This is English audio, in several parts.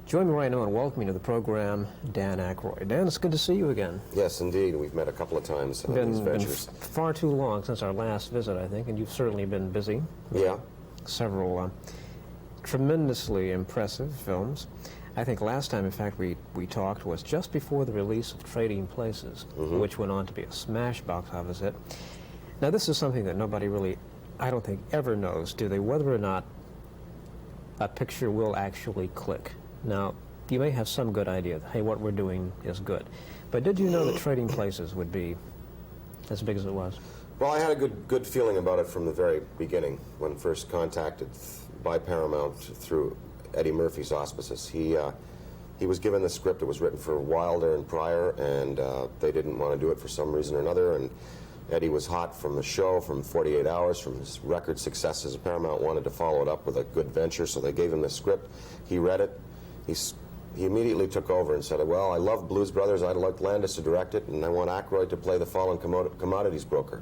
Join me right now and welcome you to the program, Dan Aykroyd. Dan, it's good to see you again. Yes, indeed. We've met a couple of times on these ventures. Been far too long since our last visit, I think, and you've certainly been busy. Yeah. Several tremendously impressive films. I think last time, in fact, we talked was just before the release of Trading Places, which went on to be a smash box office hit. Now, this is something that nobody really, I don't think, ever knows, do they, whether or not a picture will actually click. Now, you may have some good idea that, hey, what we're doing is good. But did you know that Trading Places would be as big as it was? Well, I had a good feeling about it from the very beginning, when first contacted by Paramount through Eddie Murphy's auspices. He was given the script. It was written for Wilder and Pryor, and they didn't want to do it for some reason or another. And Eddie was hot from the show, from 48 Hours, from his record successes. Paramount wanted to follow it up with a good venture, so they gave him the script. He read it. He immediately took over and said, well, I love Blues Brothers. I'd like Landis to direct it, and I want Aykroyd to play the fallen commodities broker.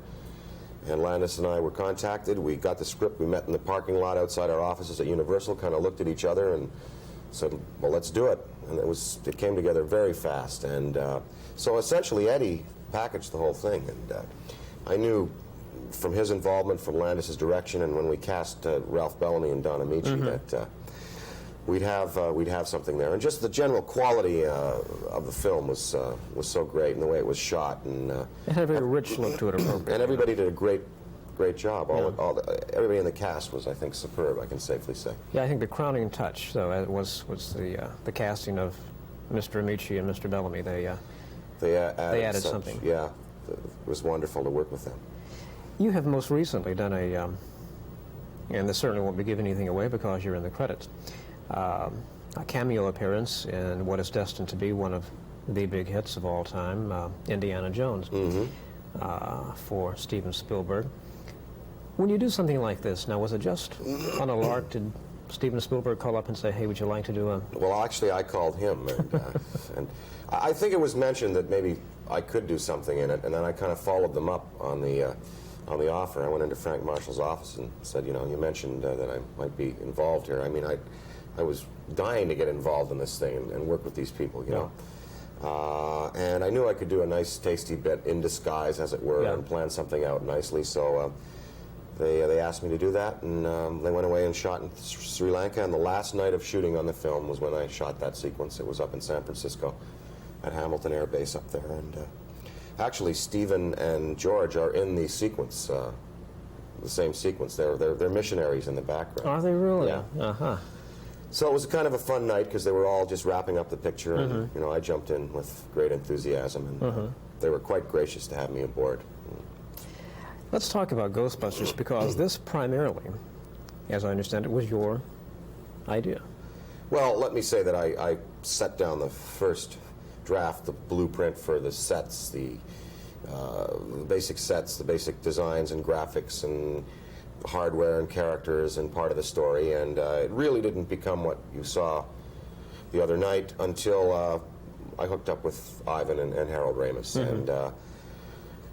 And Landis and I were contacted. We got the script. We met in the parking lot outside our offices at Universal, kind of looked at each other and said, well, let's do it. And it came together very fast. And so essentially Eddie packaged the whole thing. And I knew from his involvement, from Landis's direction, and when we cast Ralph Bellamy and Don Amici, that we'd have something there. And just the general quality of the film was so great, and the way it was shot, and it had a very rich look to it. And everybody did a great job. Everybody in the cast was, I think, superb. I can safely say. Yeah, I think the crowning touch, though, was the casting of Mr. Amici and Mr. Bellamy. They added something. Yeah, it was wonderful to work with them. You have most recently done and this certainly won't be giving anything away because you're in the credits, a cameo appearance in what is destined to be one of the big hits of all time, Indiana Jones, for Steven Spielberg. When you do something like this, now, was it just on a lark? Did Steven Spielberg call up and say, hey, would you like to do a... Well, actually, I called him, and I think it was mentioned that maybe I could do something in it, and then I kind of followed them up on the offer. I went into Frank Marshall's office and said, you know, you mentioned that I might be involved here. I mean, I was dying to get involved in this thing and work with these people, you know. And I knew I could do a nice, tasty bit in disguise, as it were, and plan something out nicely. So they asked me to do that, and they went away and shot in Sri Lanka. And the last night of shooting on the film was when I shot that sequence. It was up in San Francisco at Hamilton Air Base up there. And actually, Stephen and George are in the sequence, the same sequence. They're missionaries in the background. Are they really? Yeah. So it was kind of a fun night because they were all just wrapping up the picture, and you know, I jumped in with great enthusiasm, and they were quite gracious to have me aboard. Let's talk about Ghostbusters, because this primarily, as I understand it, was your idea. Well, let me say that I set down the first draft, the blueprint for the sets, the basic sets, the basic designs and graphics and hardware and characters and part of the story, and it really didn't become what you saw the other night until I hooked up with Ivan and Harold Ramis. And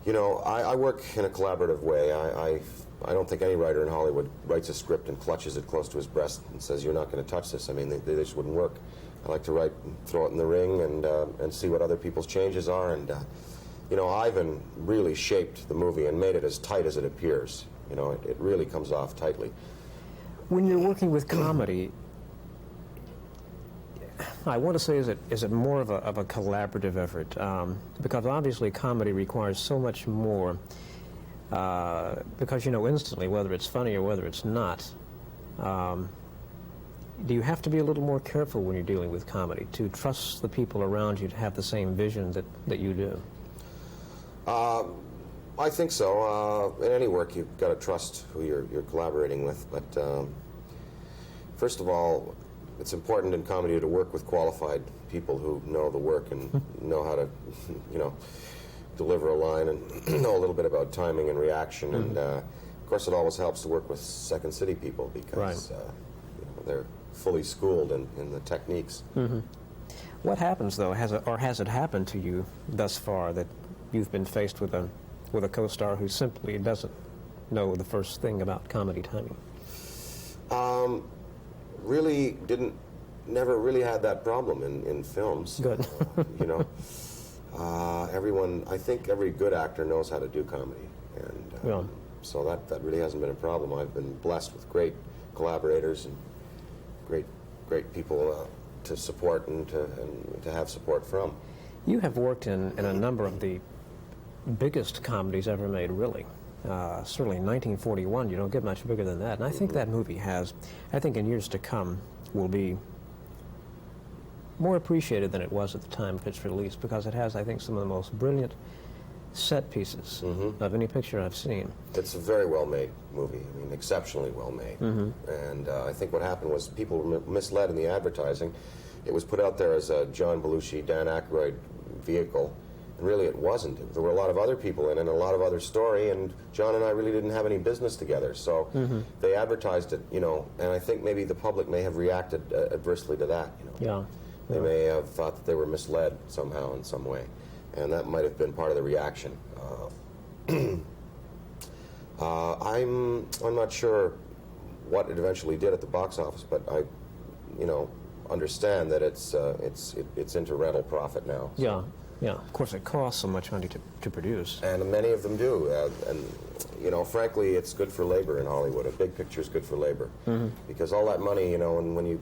you know, I work in a collaborative way. I don't think any writer in Hollywood writes a script and clutches it close to his breast and says, you're not going to touch this. I mean, they just wouldn't work. I like to write and throw it in the ring and see what other people's changes are. And you know, Ivan really shaped the movie and made it as tight as it appears. You know, it really comes off tightly. When you're working with comedy, I want to say, is it more of a collaborative effort? Because obviously comedy requires so much more, because you know instantly whether it's funny or whether it's not. Do you have to be a little more careful when you're dealing with comedy, to trust the people around you to have the same vision that you do? I think so. In any work, you've got to trust who you're collaborating with. But first of all, it's important in comedy to work with qualified people who know the work and know how to, you know, deliver a line and know a little bit about timing and reaction. And of course, it always helps to work with Second City people because you know, they're fully schooled in the techniques. What happens, though, has it happened to you thus far that you've been faced with a co-star who simply doesn't know the first thing about comedy timing? Really didn't never really had that problem in films. Good. You know, I think every good actor knows how to do comedy, and Yeah. so that really hasn't been a problem. I've been blessed with great collaborators and great people to support and to have support from. You have worked in a number of the biggest comedies ever made, really. Certainly in 1941, you don't get much bigger than that. And I think that movie has, I think in years to come, will be more appreciated than it was at the time of its release, because it has, I think, some of the most brilliant set pieces of any picture I've seen. It's a very well-made movie. I mean, exceptionally well-made. And I think what happened was people were misled in the advertising. It was put out there as a John Belushi, Dan Aykroyd vehicle, and really it wasn't. There were a lot of other people in it and a lot of other story, and John and I really didn't have any business together. So they advertised it, you know, and I think maybe the public may have reacted adversely to that, you know. Yeah. They may have thought that they were misled somehow in some way, and that might have been part of the reaction. I'm not sure what it eventually did at the box office, but I, you know, understand that it's into rental profit now. So. Yeah, yeah. Of course, it costs so much money to produce. And many of them do. And, you know, frankly, it's good for labor in Hollywood. A big picture is good for labor. Because all that money, you know, and when you...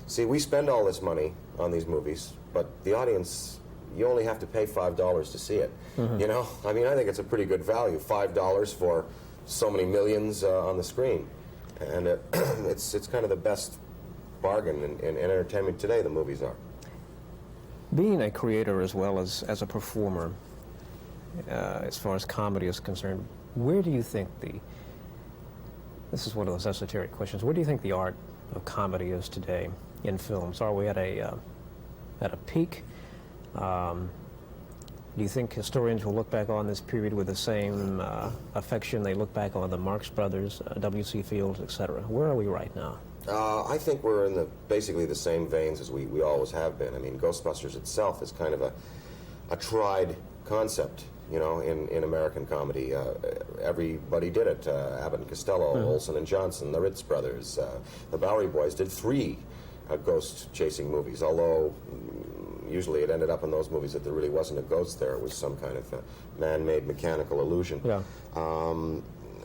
See, we spend all this money on these movies, but the audience, you only have to pay $5 to see it. You know? I mean, I think it's a pretty good value. $5 for so many millions on the screen. And it's kind of the best bargain in entertainment today, the movies are. Being a creator as well as a performer, as far as comedy is concerned, where do you think this is one of those esoteric questions, where do you think the art of comedy is today in films? Are we at a peak? Do you think historians will look back on this period with the same affection they look back on the Marx Brothers, W.C. Fields, etc.? Where are we right now? I think we're in basically the same veins as we always have been. I mean, Ghostbusters itself is kind of a tried concept, you know, in American comedy. Everybody did it. Abbott and Costello, Olsen and Johnson, the Ritz Brothers, the Bowery Boys did 3 ghost-chasing movies, although usually it ended up in those movies that there really wasn't a ghost there. It was some kind of man-made mechanical illusion. Yeah.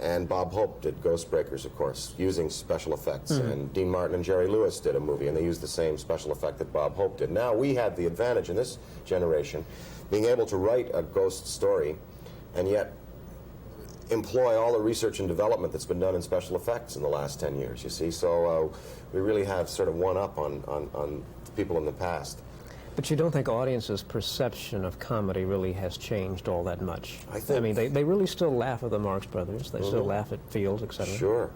And Bob Hope did Ghostbreakers, of course, using special effects. And Dean Martin and Jerry Lewis did a movie, and they used the same special effect that Bob Hope did. Now, we had the advantage in this generation being able to write a ghost story and yet employ all the research and development that's been done in special effects in the last 10 years, you see. So we really have sort of one up on people in the past. But you don't think audiences' perception of comedy really has changed all that much? I mean, they really still laugh at the Marx Brothers. They still laugh at Fields, etc. Sure.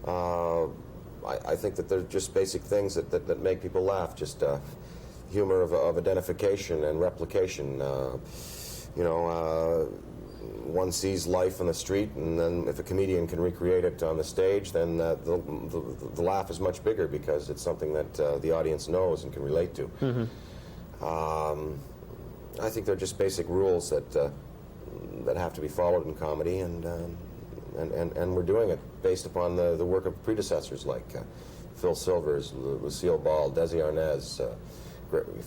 I think that they're just basic things that make people laugh. Just humor of identification and replication. You know, one sees life on the street, and then if a comedian can recreate it on the stage, then the laugh is much bigger because it's something that the audience knows and can relate to. I think they're just basic rules that have to be followed in comedy, and we're doing it based upon the work of predecessors like Phil Silvers, Lucille Ball, Desi Arnaz,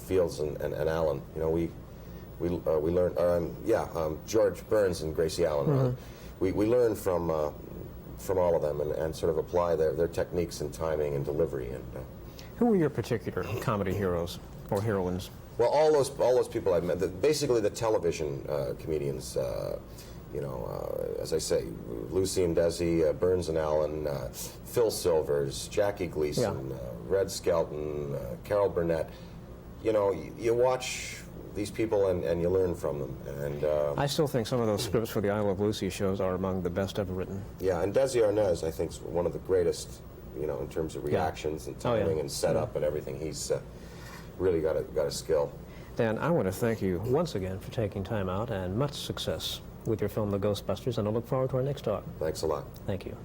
Fields and Allen. You know, we learned, George Burns and Gracie Allen. We learn from all of them and sort of apply their techniques and timing and delivery. And who were your particular comedy heroes or heroines? well, all those people I've met, basically the television comedians. You know, as I say, Lucy and Desi, Burns and Allen, Phil Silvers, Jackie Gleason, Red Skelton, Carol Burnett. You know, you watch these people and you learn from them. And I still think some of those scripts for the I Love Lucy shows are among the best ever written. Yeah, and Desi Arnaz, I think, is one of the greatest, you know, in terms of reactions and timing and setup and everything. He's really got a skill. Dan, I want to thank you once again for taking time out, and much success with your film, The Ghostbusters, and I look forward to our next talk. Thanks a lot. Thank you.